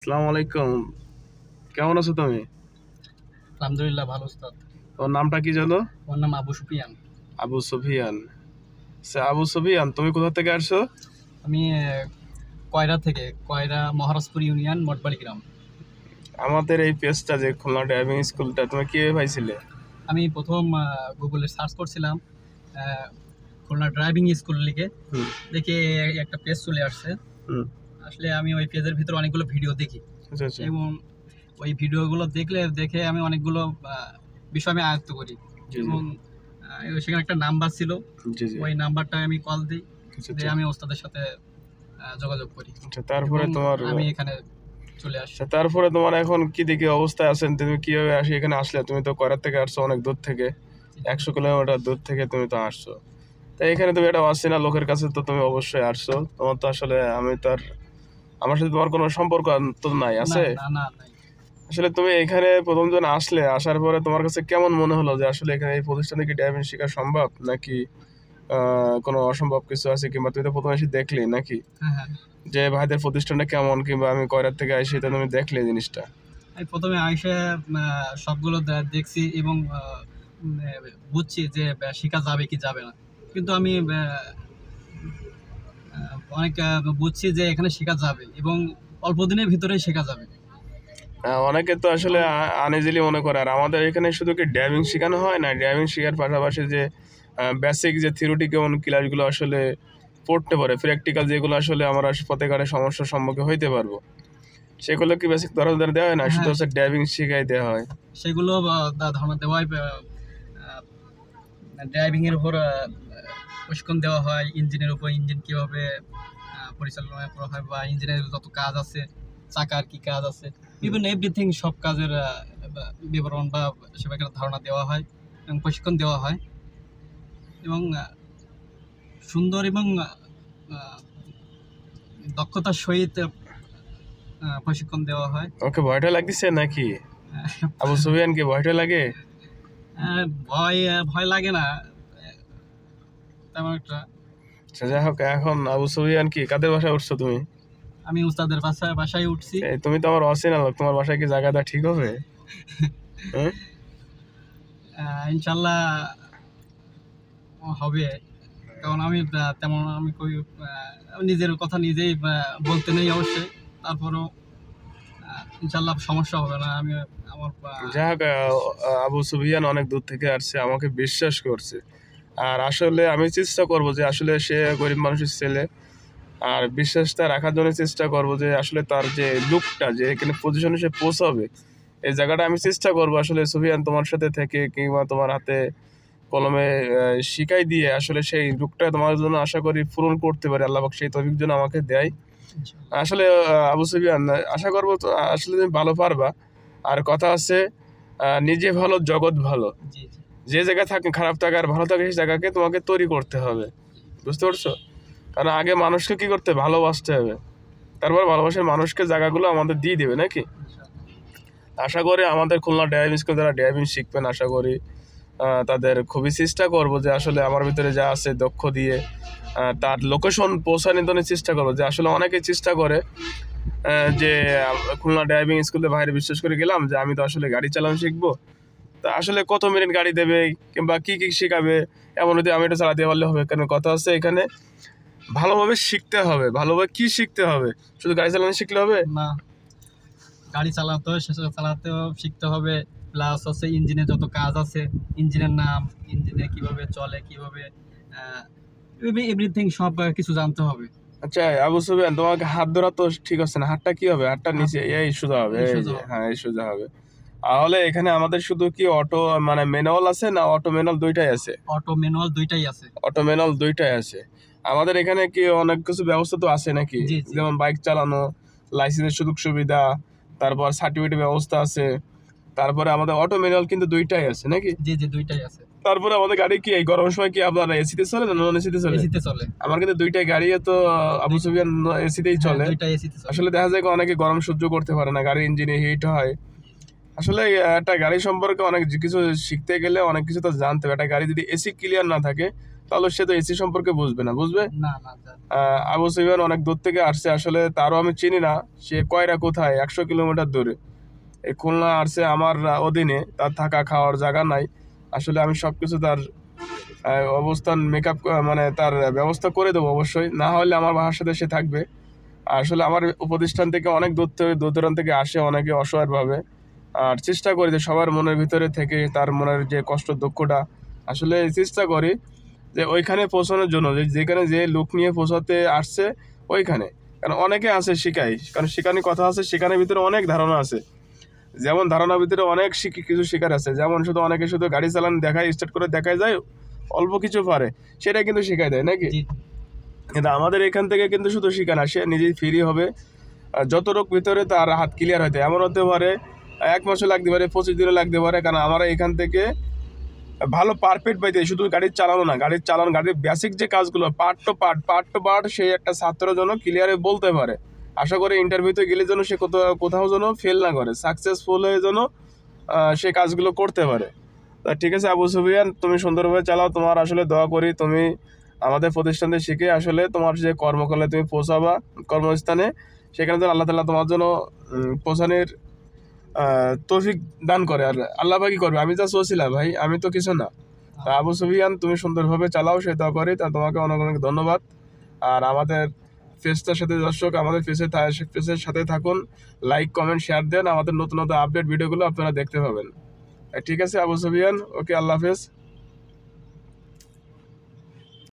আসসালামু আলাইকুম। কেমন আছো তুমি? আলহামদুলিল্লাহ ভালো ওস্তাদ। তোর নামটা কি জানো? আমার নাম আবু সুফিয়ান। আবু সুফিয়ান। আচ্ছা আবু সুফিয়ান, তুমি কোথা থেকে আসছো? আমি কয়রা থেকে, কয়রা মহারাজপুর ইউনিয়ন মঠবাড়ি গ্রাম। আমাদের এই পেজটা যে খুলনা ড্রাইভিং স্কুলটা তুমি কিভাবে পাইছিলে? আমি প্রথম গুগলে সার্চ করছিলাম খুলনা ড্রাইভিং স্কুল লিখে, হুম দেখে একটা পেজ চলে আসছে। হুম। আসলে আমি ওই পেজের ভিতরে অনেকগুলো ভিডিও দেখি আচ্ছা আচ্ছা। এবং ওই ভিডিওগুলো দেখে আমি অনেকগুলো বিষয় আমি আয়ত্ত করি জি জি। এবং সেখানে একটা নাম্বার ছিল। জি জি। ওই নাম্বারটায় আমি কল দিই, আচ্ছা দিয়ে আচ্ছা। আমি ওস্তাদের সাথে যোগাযোগ করি আচ্ছা এবং তারপরে তোমার আমি এখানে চলে আসি। আচ্ছা তারপরে তোমার এখন কি দেখি অবস্থায় আছেন? তুমি কিভাবে এখানে আসলে? তুমি তো কয়রা থেকে আসছো, অনেক দূর থেকে, 100 কিলোমিটার দূর থেকে তুমি তো আসছো। তাই এখানে তুমি একটা অচেনা লোকের কাছে তো তুমি অবশ্যই আসছো। তোমার তো আসলে আমার সাথে তোমার কোনো সম্পর্ক তো নাই, না, আছে? না, না, নাই। আসলে তুমি এখানে প্রথম জন আসলে, আসার পরে তোমার কাছে কেমন মনে হলো যে আসলে এখানে এই প্রতিষ্ঠানে কি ড্রাইভিং শেখা সম্ভব, নাকি কোনো অসম্ভব কিছু আছে? কিংবা তুমি তো প্রথমে এসে দেখলে নাকি হ্যাঁ, হ্যাঁ। যে ভাইদের প্রতিষ্ঠানটা কেমন, কিংবা আমি কয়রার থেকে আসি এটা তুমি দেখলে জিনিসটা? আমি ১ম এ আইসা সবগুলো দেখছি এবং উম এ বুঝছি যে শিখা যাবে কি যাবে না। কিন্তু আমি অনেক বুঝছি যে এখানে শেখা যাবে এবং অল্প দিনের ভিতরেই শেখা যাবে অনেকে তো আসলে এবং আনইজিলি মনে করে। আর আমাদের এখানে শুধু কি ড্রাইভিং শেখানো হয় না, ড্রাইভিং শেখার পাশাপাশি যে বেসিক যে থিওরিটিক্যাল ক্লাসগুলো আসলে পড়তে পারে, প্র্যাকটিক্যাল যেগুলো আসলে আমরা পথে ঘাটে সমস্যার সম্মুখীন হইতে পারবো, সেগুলো কি বেসিক ধরনের দেওয়া হয় না, শুধু হ্যাঁ, হচ্ছে ড্রাইভিং শিখাই দেওয়া হয়? সেগুলো ধারণা দেওয়া হয়। ড্রাইভিং এর উপর প্রশিক্ষণ দেওয়া হয়, ইঞ্জিনের উপর, ইঞ্জিন কিভাবে পরিচালনা করা হয় বা ইঞ্জিনের যত কাজ আছে, চাকার কি কাজ আছে, বিভিন্ন এভরিথিং সব কাজের বিবরণ বা সেভাবে একটা ধারণা দেওয়া হয় এবং প্রশিক্ষণ দেওয়া হয় এবং সুন্দর এবং আহ, দক্ষতার সহিত প্রশিক্ষণ দেওয়া হয়। ওকে ভয়টা লাগতেছে নাকি? আবু সুফিয়ান কি ভয়টা লাগে? ভয় ভয় লাগে না তেমন একটা। আচ্ছা, যাই হোক, এখন আবু সুফিয়ান কি কাদের বাসায় উঠছো তুমি? আমি উস্তাদের বাসায় উঠছি। তুমি তো আমার অচেনা লোক, তোমার বাসায় কি জায়গাটা ঠিক হবে? হ্যাঁ। ইনশাল্লাহ হবে, কারণ আমি তেমন আমি কই নিজের কথা নিজেই বলতে নেই অবশ্যই। তারপরেও ইনশাল্লাহ সমস্যা হবে না। আমি আমার যাই হোক, আবু সুফিয়ান অনেক দূর থেকে আসছে, আমাকে বিশ্বাস করছে। আর আসলে আমি চেষ্টা করব যে আসলে সে গরিব মানুষের ছেলে, আর বিশ্বাসটা রাখার জন্য চেষ্টা করব যে আসলে তার যে লুকটা, যে এখানে পজিশনে সে পৌঁছাবে, এই জায়গাটা আমি চেষ্টা করব আসলে সুফিয়ান তোমার সাথে থেকে, কিংবা তোমার হাতে কলমে শিখাই দিয়ে আসলে সেই লুকটা তোমার জন্য আশা করি পূরণ করতে পারি। আল্লাহ পাক সেই তৌফিক যেন আমাকে দেয়। ইনশাল্লাহ। আসলে আবু সুফিয়ান, আশা করবো তো আসলে তুমি ভালো পারবা। আর কথা আছে, নিজে ভালো জগৎ ভালো। জি, জি। যে জায়গায় থাকে খারাপ থাকে আর ভালো থাকে, সেই জায়গাকে তোমাকে তৈরি করতে হবে। বুঝতে পারছো? কারণ আগে মানুষকে কি করতে হবে? ভালোবাসতে হবে। তারপর ভালোবাসার মানুষকে জায়গাগুলো আমাদের দিয়ে দেবে নাকি? ইনশাল্লাহ। আশা করি আমাদের খুলনা ড্রাইভিং স্কুল যারা ড্রাইভিং শিখবেন, আশা করি তাদের খুবই চেষ্টা করব যে আসলে আমার ভিতরে যা আছে দক্ষ দিয়ে তার লোকেশন পৌঁছানোর জন্য চেষ্টা করবো। যে আসলে অনেকে চেষ্টা করে যে খুলনা ড্রাইভিং স্কুলে বাইরে বিশ্বাস করে গেলাম যে আমি তো আসলে গাড়ি চালানো শিখবো, তা আসলে কত মিনিট গাড়ি দেবে কিংবা কি কি শেখাবে, এমন যদি আমি এটা চালাতে পারলে হবে? কারণ কথা হচ্ছে এখানে ভালোভাবে শিখতে হবে। ভালোভাবে কি শিখতে হবে? শুধু গাড়ি চালানো শিখলে হবে? না, গাড়ি চালাতেও শিখতে হবে। প্লাস হচ্ছে ইঞ্জিনের যত কাজ আছে, ইঞ্জিনের নাম, ইঞ্জিনে কিভাবে চলে, কিভাবে এভরিথিং সব কিছু জানতে হবে। আচ্ছা আবু সুফিয়ান, তোমাকে হাত ধরা তো ঠিক আছে না, হাতটা কি হবে? হাতটা হাত নিচে এই সোজা হবে, এই এই সোজা যে, হবে। হ্যাঁ এই সোজা হবে। তাহলে এখানে আমাদের শুধু কি অটো মানে ম্যানুয়াল আছে, না অটো ম্যানুয়াল দুইটাই আছে? অটো ম্যানুয়াল দুইটাই আছে। অটো ম্যানুয়াল দুইটাই আছে। আমাদের এখানে কি অনেক কিছু ব্যবস্থা তো আছে নাকি? জি, জি। যেমন বাইক চালানো, লাইসেন্সের সুযোগ সুবিধা, তারপর সার্টিফিকেটের ব্যবস্থা আছে। তারপরে আমাদের অটো ম্যানুয়াল কিন্তু দুইটাই আছে নাকি? জি, জি, দুইটাই আছে। তারপরে আমাদের গাড়ি কি এই গরমের সময় কি আপনার এসিতে চলে না নন এসিতে চলে? এসিতে চলে। আমার কিন্তু দুইটাই গাড়ি তো আবু সুফিয়ান এসিতেই হ্যাঁ, চলে। দুইটাই এসিতে চলে। আসলে দেখা যায় অনেকে গরম সহ্য করতে পারে না, গাড়ির ইঞ্জিনে হিট হয়। আসলে একটা গাড়ি সম্পর্কে অনেক কিছু শিখতে গেলে অনেক কিছু তো জানতে হবে। একটা গাড়ি যদি এসি ক্লিয়ার না থাকে, তাহলে সে তো এসি সম্পর্কে বুঝবে না, বুঝবে? না না স্যার। আবু সুফিয়ান অনেক দূর থেকে আসছে, আসলে তারও আমি চিনি না সে কয়রা কোথায়, 100 কিলোমিটার দূরে এই খুলনা আসছে আমার অধীনে, তার থাকা খাওয়ার জায়গা নাই। আসলে আমি সবকিছু তার অবস্থান মেকআপ মানে তার ব্যবস্থা করে দেবো অবশ্যই, না হলে আমার বাসার সাথে সে থাকবে। আসলে আমার প্রতিষ্ঠান থেকে অনেক দূর দূরান্ত থেকে আসে অনেকে অসহায়ভাবে, আর চেষ্টা করি যে সবার মনের ভিতরে থেকে তার মনের যে কষ্ট দুঃখটা আসলে চেষ্টা করি যে ওইখানে পৌঁছানোর জন্য, যে যেখানে যে লোক নিয়ে পৌঁছাতে আসছে ওইখানে। কারণ অনেকে আছে শিখাই, কারণ শেখানোর কথা আছে, শেখানোর ভিতরে অনেক ধারণা আছে। যেমন ধারণার ভিতরে অনেক কিছু শেখার আছে, যেমন শুধু অনেকে শুধু গাড়ি চালানো দেখায়, স্টার্ট করে দেখায় যায়, অল্প কিছু পারে, সেটা কিন্তু শেখায় দেয় নাকি? জি কিন্তু আমাদের এখান থেকে কিন্তু শুধু শিখা না, সে নিজেই ফ্রি হবে। যত রোগ ভিতরে তার হাত ক্লিয়ার হতে, এমন হতে পারে 1 মাসও লাগতে পারে, 25 দিনও লাগতে পারে। কারণ আমরা এখান থেকে ভালো পারফেক্ট পাইতে, শুধু গাড়ির চালানো না, গাড়ির বেসিক যে কাজগুলো পার্ট টু পার্ট সেই একটা ছাত্র যেন ক্লিয়ারে বলতে পারে। আশা করি ইন্টারভিউতে গেলে যেন সে কোথাও যেন ফেল না করে, সাকসেসফুল হয়ে যেন সে কাজগুলো করতে পারে। তা ঠিক আছে আবু সুফিয়ান, তুমি সুন্দরভাবে চালাও, তোমার আসলে দোয়া করি তুমি আমাদের প্রতিষ্ঠানে শিখে আসলে তোমার যে কর্মকালে তুমি পৌঁছাবা কর্মস্থানে, সেখানে যেন আল্লাহ তাআলা তোমার জন্য পৌঁছানোর তৌফিক দান করে। আর আল্লাহ পাকই করবে, আমি যা চলছিলাম ভাই, আমি তো কিছু না। তা আবু সুফিয়ান তুমি সুন্দরভাবে চালাও, সে দোয়া করি। তা তোমাকে অনেক অনেক ধন্যবাদ। আর আমাদের পেজটার সাথে দর্শক আমাদের পেজের সাথে থাকুন, লাইক কমেন্ট শেয়ার দেন, আমাদের নতুন নতুন আপডেট ভিডিওগুলো আপনারা দেখতে পাবেন। ঠিক আছে আবু সুফিয়ান, ওকে, আল্লাহ হাফেজ।